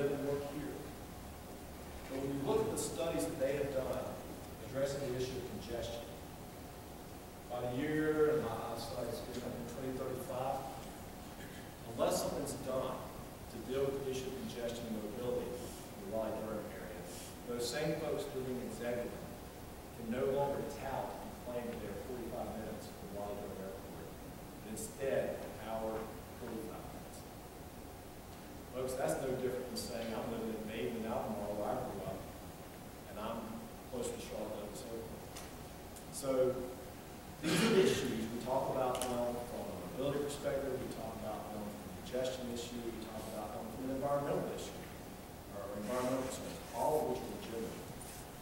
live and work here. But when you look at the studies that they have done addressing the issue of congestion, about a year, and my studies here in 2035, unless something's done to deal with the issue of congestion and mobility in the Raleigh-Durham area, those same folks living in Zebulon can no longer tout and claim that they're 45 minutes from Raleigh-Durham Airport, but instead an hour, 45 minutes. Folks, that's no different than saying I'm living in Maiden and Albemarle where I grew up, and I'm closer to Charlotte than Oklahoma. So these are issues we talk about from a mobility perspective, we talk about from a congestion issue, we talk about from an environmental issue, or environmental concerns, all of which are legitimate.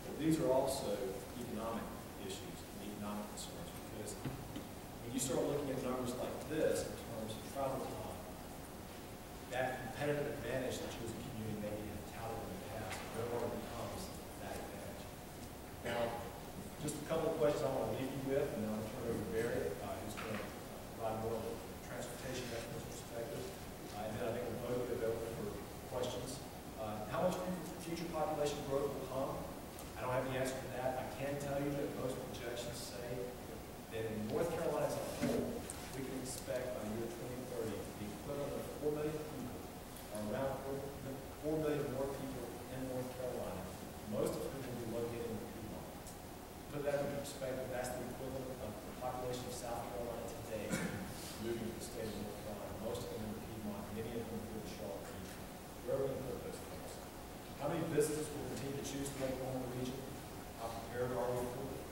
But these are also economic issues and economic concerns, because when you start looking at numbers like this in terms of travel time, that competitive advantage that you as a community maybe have touted in the past no longer becomes that advantage. Now, just a couple of questions I want to leave you with, and then I'll turn it over to Barry, who's going to provide more of a transportation expert's perspective. And then I think we'll both be available for questions. How much future population growth will come? I don't have the answer to that. I can tell you that most projections say that in North Carolina as a whole, we can expect by the year 2030 the equivalent of 4 million people, or around 4 million more people in North Carolina, most of whom will be located in the Piedmont. To put that into perspective, that's the equivalent of the population of South Carolina today moving to the state of North Carolina, most of them in the Piedmont, many of them through the Charlotte region. Where are we going to put those folks? How many businesses will continue to choose to make home in the region? How prepared are we for it?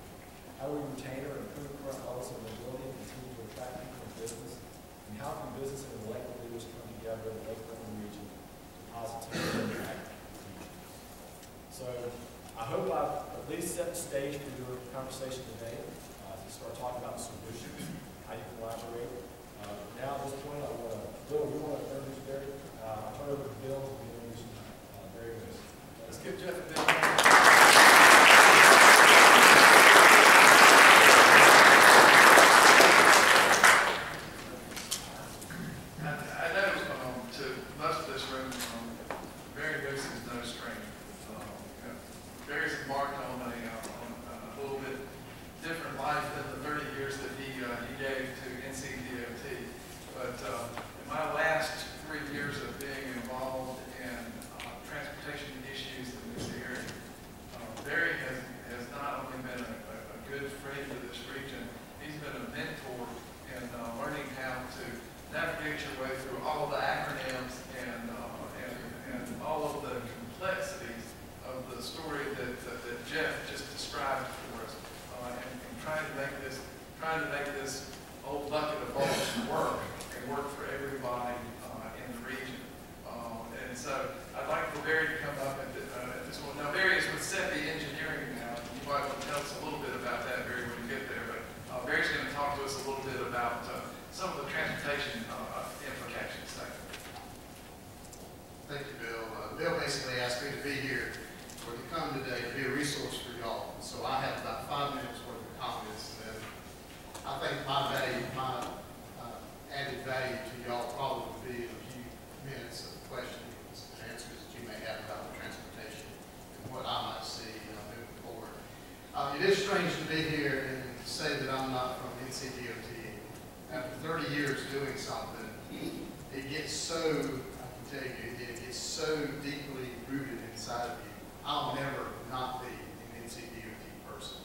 How do we retain or improve current levels of mobility and continue to attract people to business? And how can business and elected leaders come together in the Lake County region to positively impact the region? So I hope I've at least set the stage for your conversation today to start talking about the solutions, how you can collaborate. Now at this point, Bill, you want to introduce Barry? I'll turn it over to Bill to introduce Barry. Let's give Jeff a big hand. It is strange to be here and say that I'm not from NCDOT. After 30 years doing something, it gets so, I can tell you, it gets so deeply rooted inside of you. I'll never not be an NCDOT person.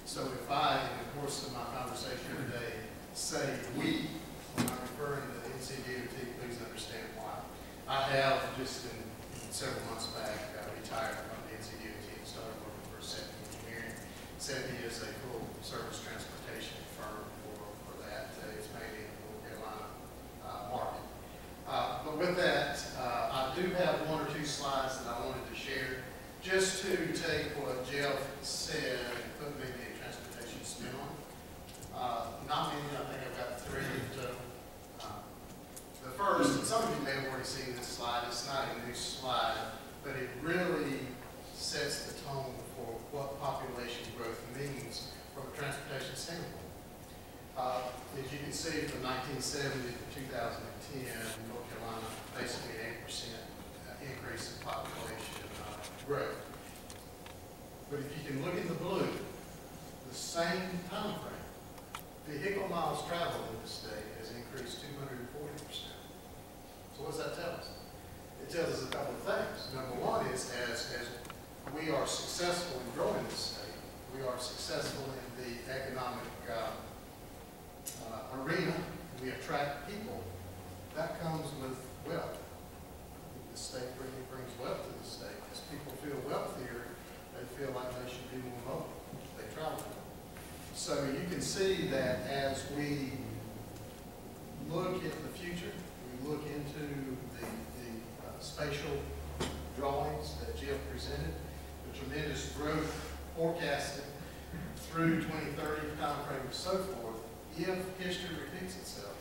So if I, in the course of my conversation today, say we, when I'm referring to NCDOT, please understand why. I have just in several months back retired from the NCDOT and started working for SETI Engineering. SETI is a full service transportation firm for that. It's mainly in the North Carolina market. But with that, I do have one or two slides that I wanted to share just to take what Jeff said and put maybe a transportation spin on. Not many, I think I've got three in total. The first, and some of you may have already seen this slide, it's not a new slide, but it really sets the tone for what population growth means from a transportation standpoint. As you can see, from 1970 to 2010, North Carolina, basically 8% increase in population. gray. But if you can look in the blue, the same time frame, vehicle miles traveled in the state has increased 240%. So what does that tell us? It tells us a couple of things. Number one is as we are successful in growing the state, we are successful in the economic arena, we attract people. That comes with wealth. The state brings wealth to the state. As people feel wealthier, they feel like they should be more mobile. They travel more. So you can see that as we look at the future, we look into the spatial drawings that Jeff presented, the tremendous growth forecasted through 2030 timeframe and so forth. If history repeats itself,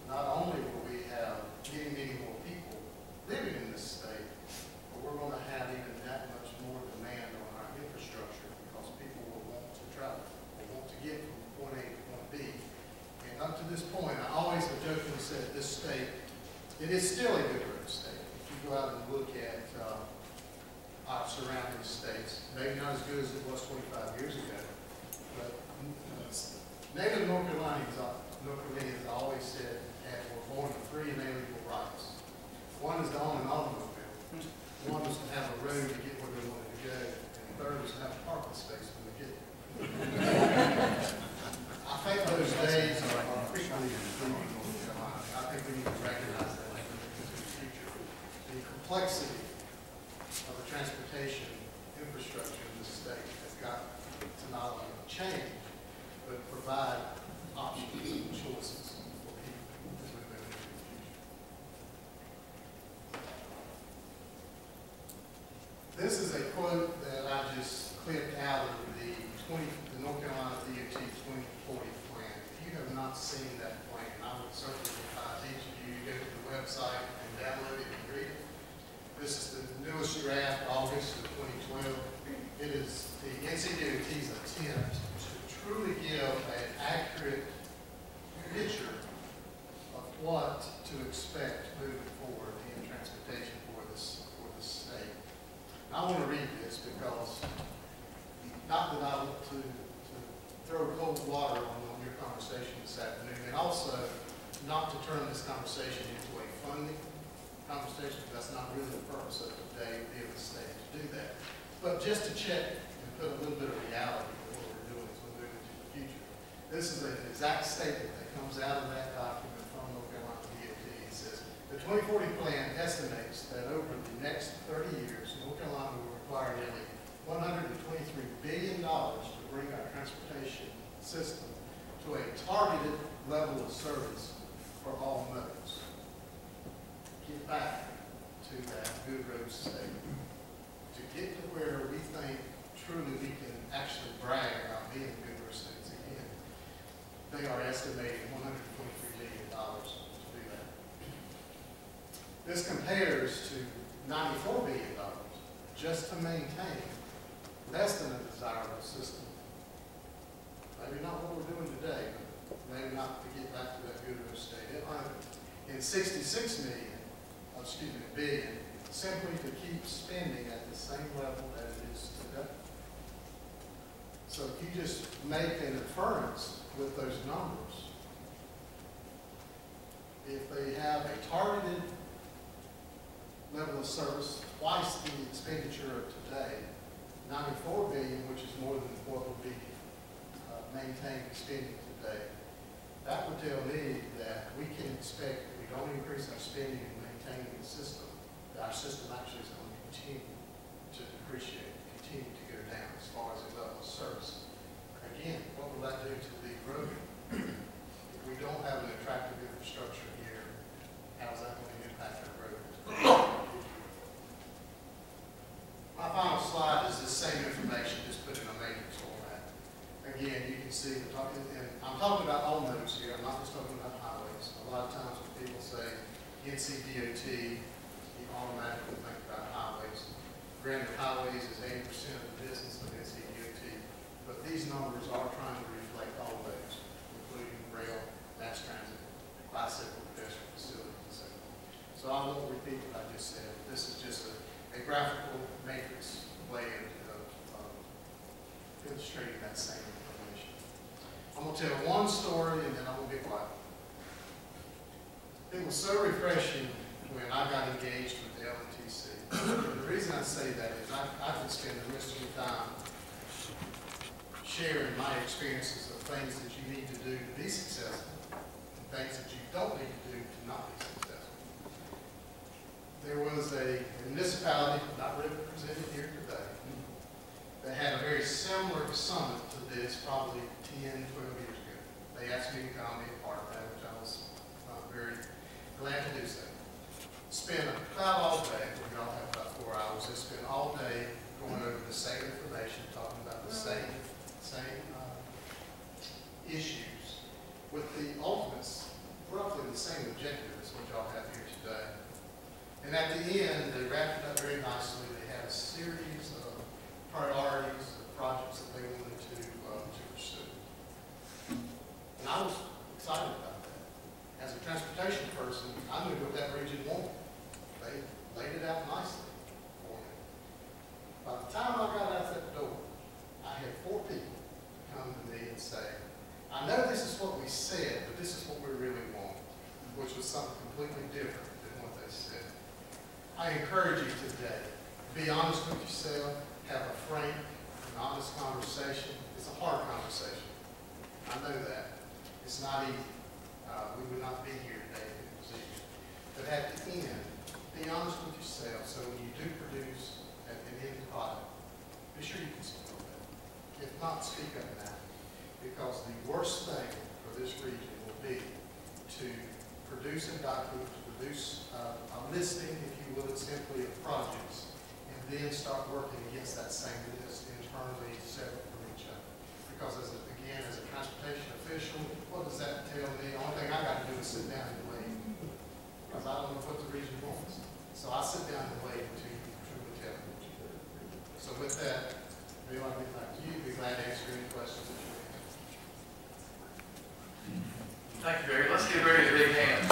not only will we have many, many more people living in this state, but we're going to have even that much more demand on our infrastructure because people will want to travel, will want to get from point A to point B. And up to this point, I always have jokingly said this state, it is still a good road state. If you go out and look at our surrounding states, maybe not as good as it was 25 years ago, but native North Carolinians always said, were born with three inalienable rights. One is to own an automobile. One is to have a road to get where they wanted to go. And the third is to have a parking space when they get there. I think those days are quickly improving North Carolina. I think we need to recognize that in the future. The complexity of the transportation infrastructure in this state has got to not only change, but provide options and choices for people as we move into the future. This is a quote that I just clipped out of the North Carolina DOT 2040 plan. If you have not seen that plan, I would certainly advise each of you to go to the website and download it and read it. This is the newest draft, August of 2012. It is the NCDOT's attempt to truly give an accurate picture of what to expect moving forward in transportation for this state. And I want to read this because, not that I want to throw cold water on your conversation this afternoon, and also not to turn this conversation into a funding conversation, because that's not really the purpose of today, be able to state to do that. But just to check and put a little bit of reality in what we're doing as we move into the future. This is an exact statement that comes out of that document from North Carolina DOT. It says, the 2040 plan estimates that over the next 30 years, North Carolina will require nearly $123 billion to bring our transportation system to a targeted level of service for all modes. Get back to that good road state. To get to where we think truly we can actually brag about being good road states again, they are estimating $123 billion to do that. This compares to $94 billion just to maintain less than a desirable system. Maybe not what we're doing today, but maybe not to get back to that good road state. In 66 billion, simply to keep spending at the same level that it is today. So if you just make an inference with those numbers, if they have a targeted level of service, twice the expenditure of today, 94 billion, which is more than what will be maintained spending today, that would tell me that we can expect, if we don't increase our spending and maintaining the system, that our system actually is going to continue to depreciate, continue to go down as far as the level of service. Again, what will that do to the road? If we don't have an attractive infrastructure here, how is that going to impact our road? My final slide is the same information, just put in a matrix format. Again, you can see, and I'm talking about all modes here, I'm not just talking about highways. A lot of times when people say NCDOT, you automatically think about highways. Granted, highways is 80% of the business of NCDOT, but these numbers are trying to reflect all modes, including rail, mass transit, bicycle, pedestrian facilities, and so forth. So I won't repeat what I just said. This is just a graphical matrix way of illustrating that same information. I'm going to tell one story and then I'm going to be quiet. It was so refreshing when I got engaged with the LNTC. The reason I say that is I could spend the rest of the time sharing my experiences of things that you need to do to be successful and things that you don't need to do to not be successful. There was a municipality, not represented here today, that had a very similar summit to this probably 10, 12 years ago. They asked me to come be a part of that, which I was very glad to do so. Spent about all day, we all have about 4 hours, they spent all day going over the same information, talking about the same issues with the ultimates, roughly the same objective as what y'all have here today. And at the end, they wrapped it up very nicely. They had a series of priorities, of projects that they wanted to pursue. And I was excited about that. As a transportation person, I knew what that region wanted. They laid it out nicely for me. By the time I got out that door, I had 4 people come to me and say, I know this is what we said, but this is what we really want, which was something completely different than what they said. I encourage you today, be honest with yourself, have a frank and honest conversation. It's a hard conversation. I know that. It's not easy. We would not be here today in the position. But at the end, be honest with yourself so when you do produce an end product, be sure you can support that. If not, speak up now. Because the worst thing for this region will be to produce a document, to produce a listing, if you will, simply of projects, and then start working against that same list internally, separate from each other. Because again, as a transportation official, what does that tell me? The only thing I got to do is sit down and wait. Because I don't know what the region wants. So I sit down and wait until you truly tell me what you do. So with that, Bill, I'll be back to you. Be glad to answer any questions that you may have. Thank you, Barry. Let's give Barry a big hand.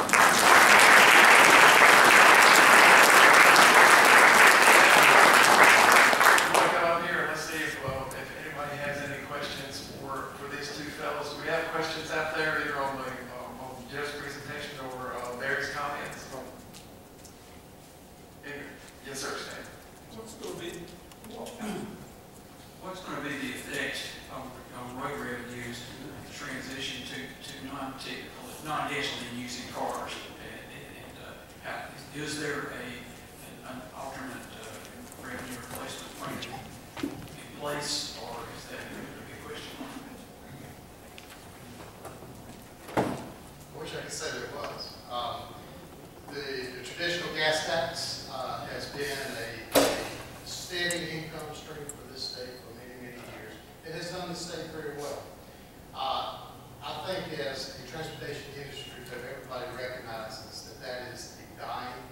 We'll come up here and let's see if anybody has any questions for these two fellows. We have questions out there either on Jeff's presentation or Barry's comments. Yes, sir, Stan. What's going to be the effect on road revenues to transition to non-gasoline using cars? Is there an alternate revenue replacement plan in place, or is that a big question? I wish I could say there was. The traditional gas tax has been a steady income stream for this state for many, many years. It has done the state very well. I think as a transportation industry, everybody recognizes that is a dying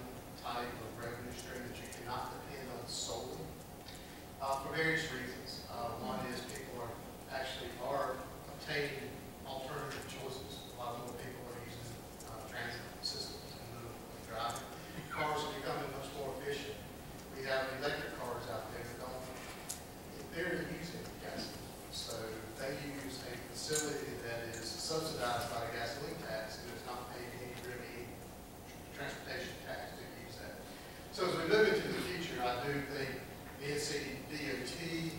type of revenue stream that you cannot depend on solely for various reasons. One is people are obtaining alternative choices. A lot more people are using transit systems and driving. Cars are becoming much more efficient. We have electric cars out there that they're using gasoline. So they use a facility that is subsidized by the gasoline tax and is not paying any transportation tax to use that. So as we move into the future, I do think the NCDOT,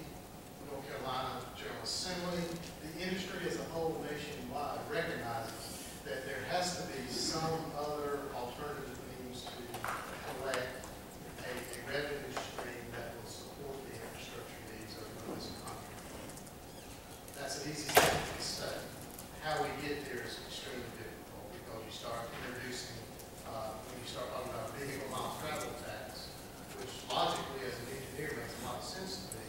North Carolina General Assembly, the industry as a whole nationwide recognizes that there has to be some other alternative means to collect a revenue stream that will support the infrastructure needs of this country. That's an easy thing to say. How we get there is extremely difficult because you start introducing, when you start talking about vehicle mile travel tax, which logically as an engineer makes a lot of sense to me.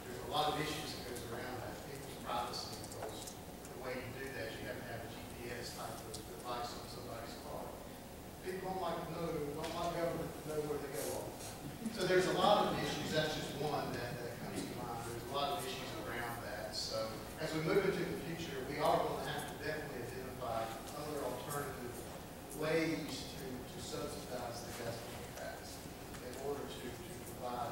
There's a lot of issues that goes around that. People's privacy goes, the way you do that, you have to have a GPS type of device on somebody's car. People don't like government to know where they go all the time. So there's a lot of issues. That's just one that comes to mind. There's a lot of issues around that. So as we move into the future, we are going to have to definitely identify other alternative ways to subsidize the gasoline tax in order to provide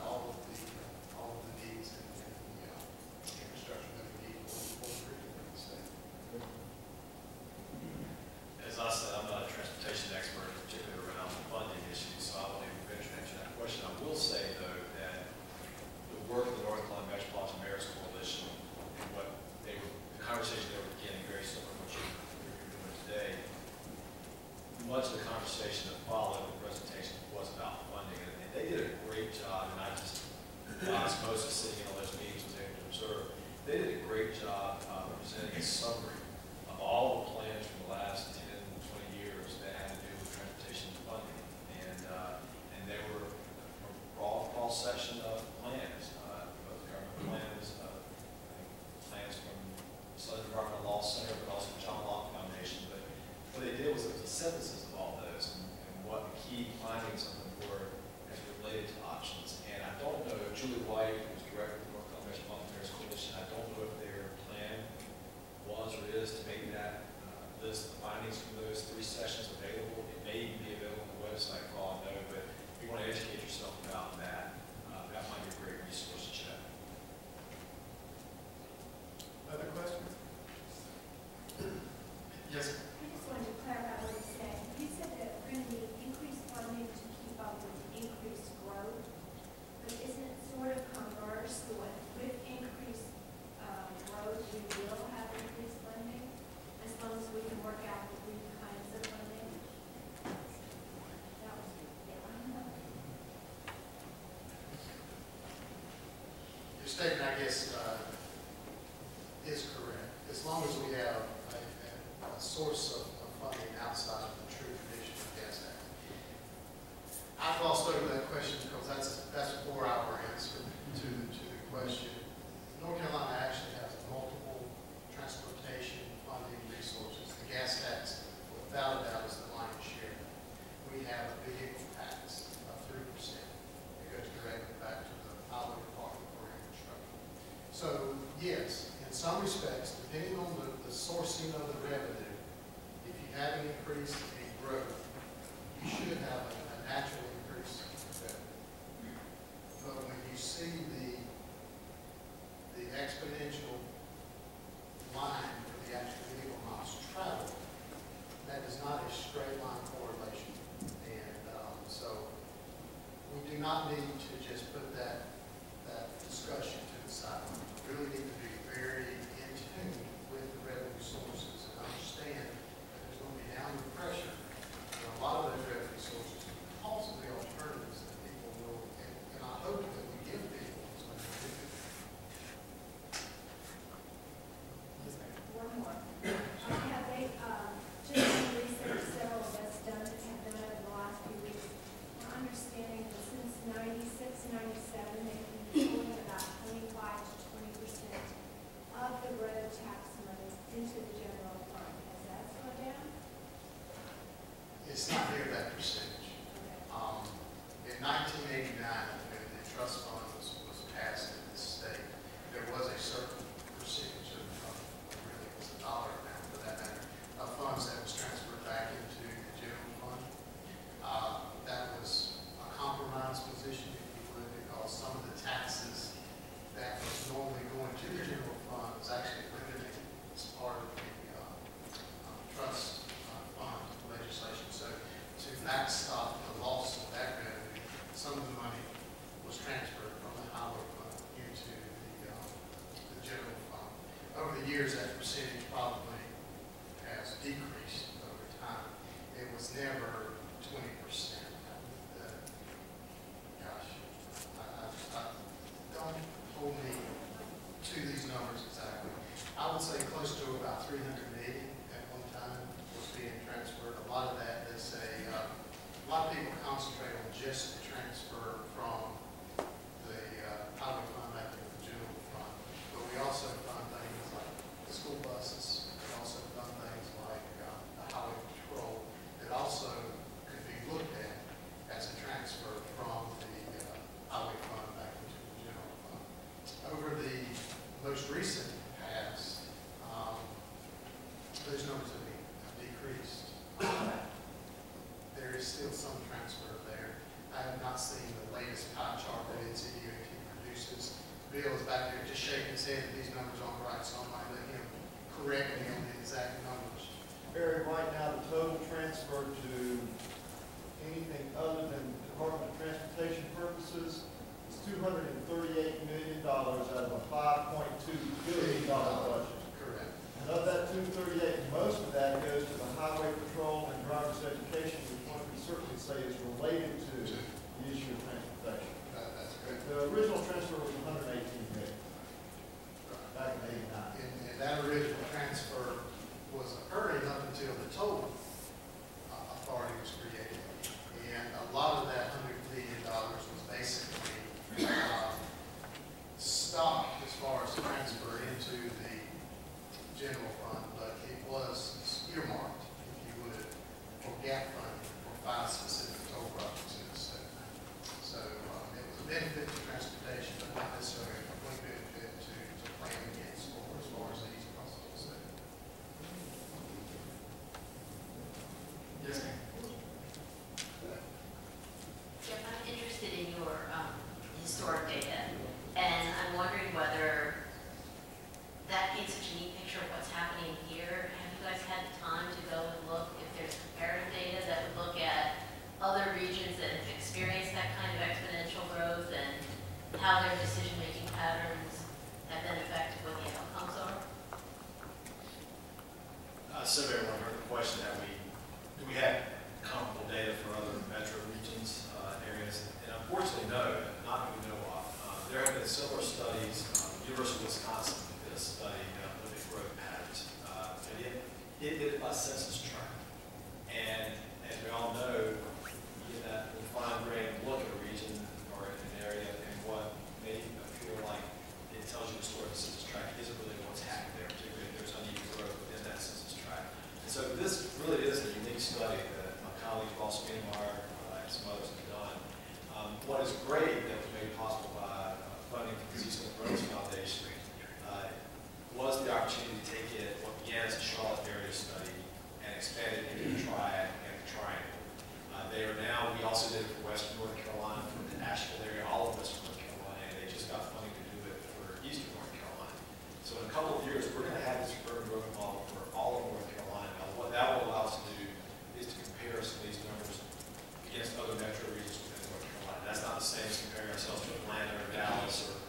a great job, and I was mostly sitting in all those meetings, was able to observe. They did a great job presenting a summary of all the plans from the last 10, 20 years that had to do with transportation funding. And they were a broad cross-section of plans, both government plans, plans from the Southern Environmental Law Center, but also the John Locke Foundation. But what they did was it was a synthesis of all those and what the key findings of them were as related to options. And I don't know, Julie White, who's director of the North Carolina Metropolitan Areas Coalition, I don't know if their plan was or is to make that list of findings from those 3 sessions available. It may even be available on the website for all I know, but if you want to educate yourself about that, that might be a great resource to check. Other questions? Yes, sir. I just wanted to clarify what you said. You said that we're going to need increased funding to keep up with increased growth, but isn't it sort of converse to what with increased growth, we will have increased funding as long as we can work out the new kinds of funding? That was, yeah. Your statement, I guess, is correct. As long as we have a source of funding outside of the true traditional gas act. I glossed over that question because that's before our answer to the question. North Carolina actually has multiple transportation funding resources. The gas tax, without a doubt, is the lion's share. We have a vehicle tax of 3%. It goes directly back to the highway department for infrastructure. So yes, in some respects, depending on the sourcing of the revenue, if you have an increase in growth, you should have a natural increase in revenue. But when you see the exponential line for the actual vehicle miles traveled, that is not a straight line correlation. And so we do not need to just put that discussion to the side. We really need to be very in tune with the revenue sources and understand that there's going to be downward pressure on a lot of those revenue sources because of the alternatives that people will, and I hope that we give people as much as we do. One more. Have they, just some research several of us done, have done over the last few weeks, we're understanding that since 96, 97, they've been pulling about 25 to 20% of the road tax money into the general fund. Has that slowed down? It's not near that percentage. Okay. In 1989, when the trust fund was passed in this state, there was a certain percentage of really it was a dollar amount for that matter, of funds that was transferred back into the general fund. That was a compromise position, if you would, because some of the taxes that was normally going to the general fund was actually limited as part of the trust fund legislation. So to backstop the loss of that revenue, some of the money was transferred from the highway fund into the general fund. Over the years, that percentage probably has decreased over time. It was never 20%. Don't hold me to these numbers exactly. I would say close to about 300 million at one time was being transferred. A lot of that, they say, a lot of people concentrate on just the transfer from the highway fund back to the general fund. But we also fund things like the school buses. We also fund things like the highway patrol that also could be looked at as a transfer from the highway fund back into the general fund. Over the most recent past, those numbers have decreased. There is still some transfer there. I have not seen the latest pie chart that NCDOT produces. Bill is back there just shaking his head that these numbers aren't right, so I might let him correct me on the exact numbers. Barry, right now, the total transfer to anything other than Department of Transportation purposes is $238 million out of a $5.2 billion budget. Correct. And of that 238, most of that goes to the highway patrol and driver's education, which one can certainly say is related to the issue of transportation. transportation. That's good. The original transfer was 118 million back in '89. And that original transfer was occurring up until the toll authority was created. And a lot of that $100 million was basically stopped as far as transfer into the general fund, but it was earmarked, if you would, for gap funding for 5 specific toll projects in the state. So it was a benefit to transportation, but not necessarily a complete benefit to plan against for as far as the east coast of the state. Yes, ma'am. Jeff, I'm interested in your historic data, and I'm wondering whether that paints such a neat picture of what's happening here. Have you guys had the time to go and look if there's comparative data that would look at other regions that have experienced that kind of exponential growth and how their decision-making patterns have been affected what the outcomes are? So everyone heard the question that do we have comparable data for other metro regions, areas? And unfortunately, no, not that we know of. There have been similar studies. University of Wisconsin did a study looking at growth patterns. And it did it by census tract. And as we all know, you get that fine-grained look at a region or an area, and what may appear like it tells you the story of the census tract isn't really what's happening there, particularly if there's uneven growth within that census tract. And so this really is a unique study that my colleague Ross Menemeyer and some others have done. What is great that was made possible by funding from the Seasonal Growth Foundation was the opportunity to take it, what began as a Charlotte area study, and expand it into the Triad and the Triangle. They are now, we also did it for Western North Carolina, for the Asheville area, all of Western North Carolina, and they just got funding to do it for Eastern North Carolina. So in a couple of years, we're going to have this urban growth model for all of North Carolina. Now, what that will allow us to do is to compare some of these numbers against other metro regions within North Carolina. That's not the same as comparing ourselves to Atlanta or Dallas or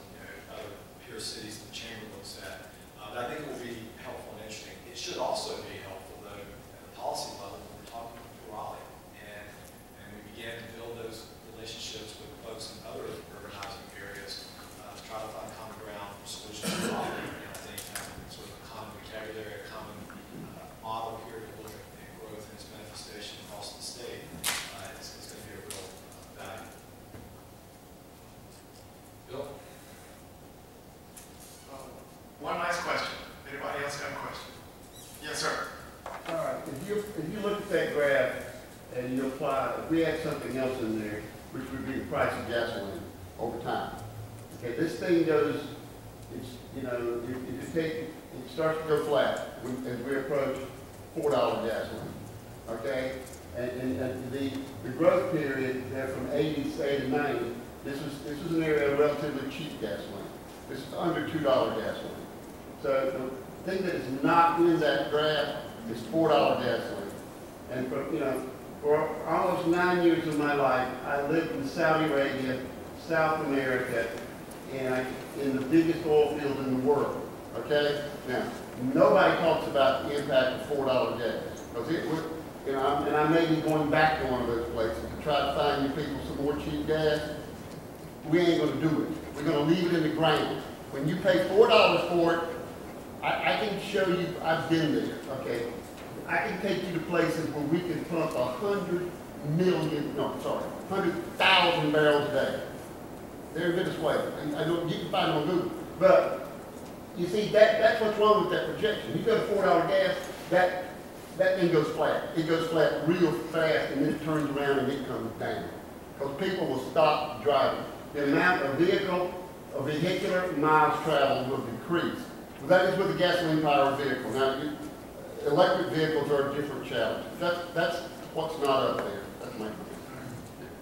other peer cities that the chamber looks at. But I think it will be helpful and interesting. It should also be helpful, though, at the policy level when we're talking to Raleigh. And we began to build those relationships with folks in other urbanizing areas to try to find common ground for solutions to Raleigh. And I think sort of a common vocabulary, a common model here to look at growth and its manifestation across the state is going to be a real value. Bill? One last question. Anybody else have a question? Yes, sir. All right, if you look at that graph and you apply, if we had something else in there, which would be the price of gasoline over time. Okay, this thing goes, it's, you know, if you take, it starts to go flat as we approach $4 gasoline. Okay, and the growth period there from 80 to 90, this was an area of relatively cheap gasoline. This is under $2 gasoline. So the thing that is not in that graph is $4 gasoline. And for almost 9 years of my life, I lived in Saudi Arabia, South America, and in the biggest oil field in the world. Okay? Now, nobody talks about the impact of $4 gas. Because it would, and I may be going back to one of those places to try to find you people some more cheap gas. We ain't going to do it. We're going to leave it in the ground. When you pay $4 for it, I can show you, I've been there, okay? I can take you to places where we can pump 100,000 barrels a day. They're in Venezuela. I know you can find them on Google. But you see, that's what's wrong with that projection. You go to $4 gas, that thing goes flat. It goes flat real fast, and then it turns around and it comes down. Because people will stop driving. The amount of vehicular miles traveled will decrease. But that is with the gasoline-powered vehicle. Now, electric vehicles are a different challenge. That's what's not up there. That's my point.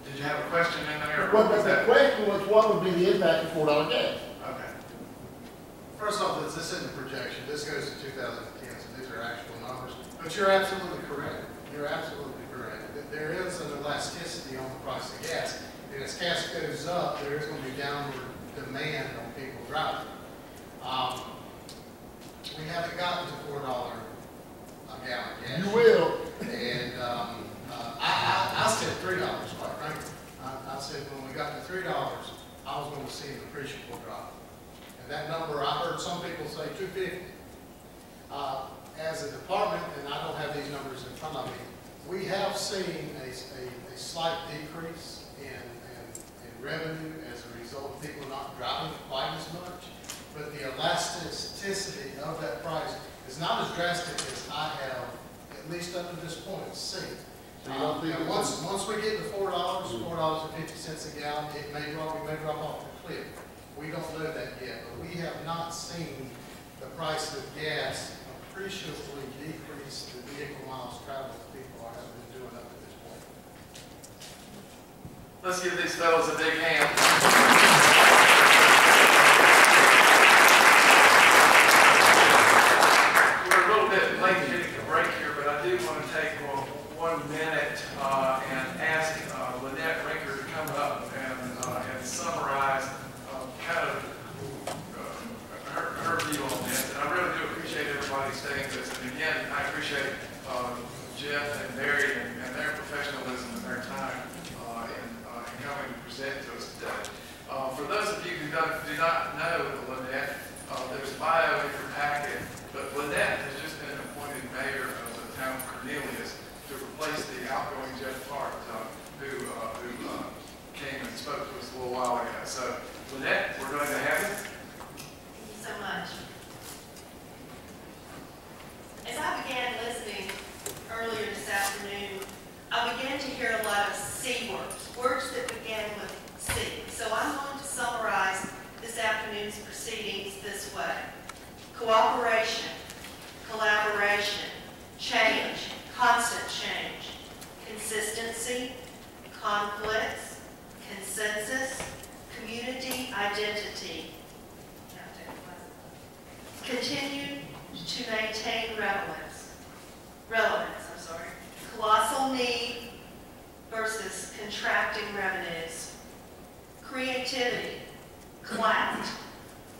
Did you have a question in there? Well, the question was, what would be the impact of $4 gas? Okay. First off, this isn't a projection. This goes to 2010, so these are actual numbers. But you're absolutely correct. You're absolutely correct. There is an elasticity on the price of gas. And as gas goes up, there is going to be downward demand on people driving. We haven't gotten to $4 a gallon gas. You will. And I said $3, quite frankly. I said when we got to $3, I was going to see an appreciable drop. And that number, I heard some people say 250. As a department, and I don't have these numbers in front of me, we have seen a slight decrease in revenue as a result of people not driving quite as much. But the elasticity of that price is not as drastic as I have, at least up to this point, seen. So you don't think And once we get to $4, $4.50 a gallon, we may drop off the cliff. We don't know that yet, but we have not seen the price of gas appreciably decrease the vehicle miles traveled that people have been doing up to this point. Let's give these fellows a big hand. We're a little bit late getting a break here, but I do want to take 1 minute and ask Lynette Rinker to come up and summarize kind of her view on this. And I really do appreciate everybody staying with us. And again, I appreciate Jeff and Barry and their professionalism and their time in coming to present to us today. For those of you who do not know Lynette, there's a bio in your packet, but Lynette has just been appointed mayor of the town of Cornelius to replace the outgoing Jeff Clark, who came and spoke to us a little while ago. So, Lynette, we're going to have you. Thank you so much. As I began listening earlier this afternoon, I began to hear a lot of C words, words that began with C. So I'm going to summarize this afternoon's proceedings this way. Cooperation, collaboration, change, constant change, consistency, conflicts, consensus, community identity. Continue to maintain relevance, colossal need versus contracting revenues, creativity, clout,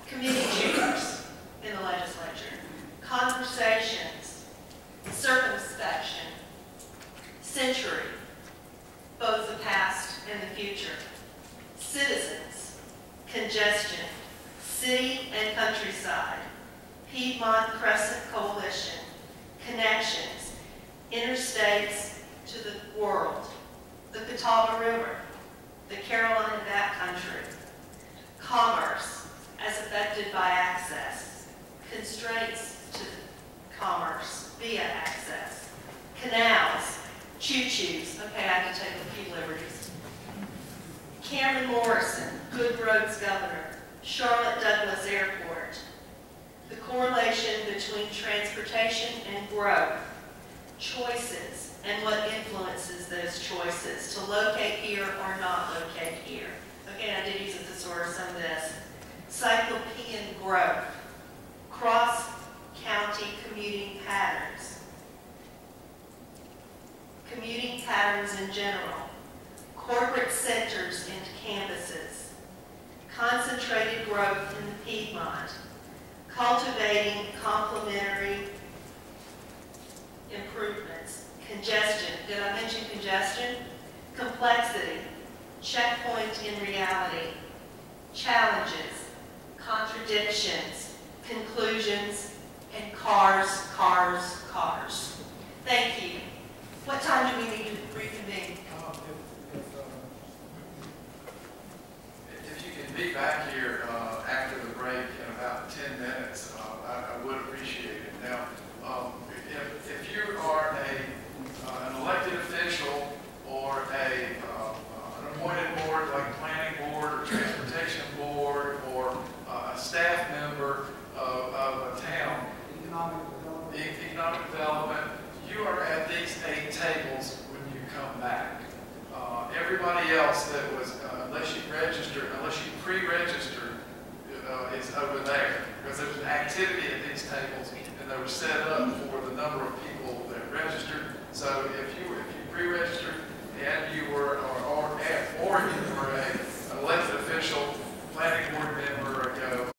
committee chairs in the legislature, conversations, circumspection, century, both the past and the future, citizens, congestion, city and countryside, Piedmont Crescent Coalition, connections, interstates to the world, the Catawba River, the Carolina backcountry, commerce as affected by access, constraints to commerce via access, canals, choo-choos, okay, I can take a few liberties, Cameron Morrison, Good Roads Governor, Charlotte Douglas Airport, the correlation between transportation and growth, choices, and what influences those choices to locate here or not locate here. Okay, I did use a thesaurus on this. Cyclopean growth, cross-county commuting patterns in general, corporate centers and campuses, concentrated growth in the Piedmont, cultivating complementary improvements, congestion, did I mention congestion? Complexity, checkpoint in reality, challenges, contradictions, conclusions, and cars. Thank you. What time do we need to reconvene? If you can be back here after the break in about 10 minutes, I would appreciate it. Now, if you are an elected official or an appointed board like planning board or transportation board or a staff member of a town, economic development, you are at these 8 tables when you come back. Everybody else that was, unless you pre-registered, is over there. Because there's an activity at these tables, and they were set up for the number of people that registered. So if you pre-registered and you were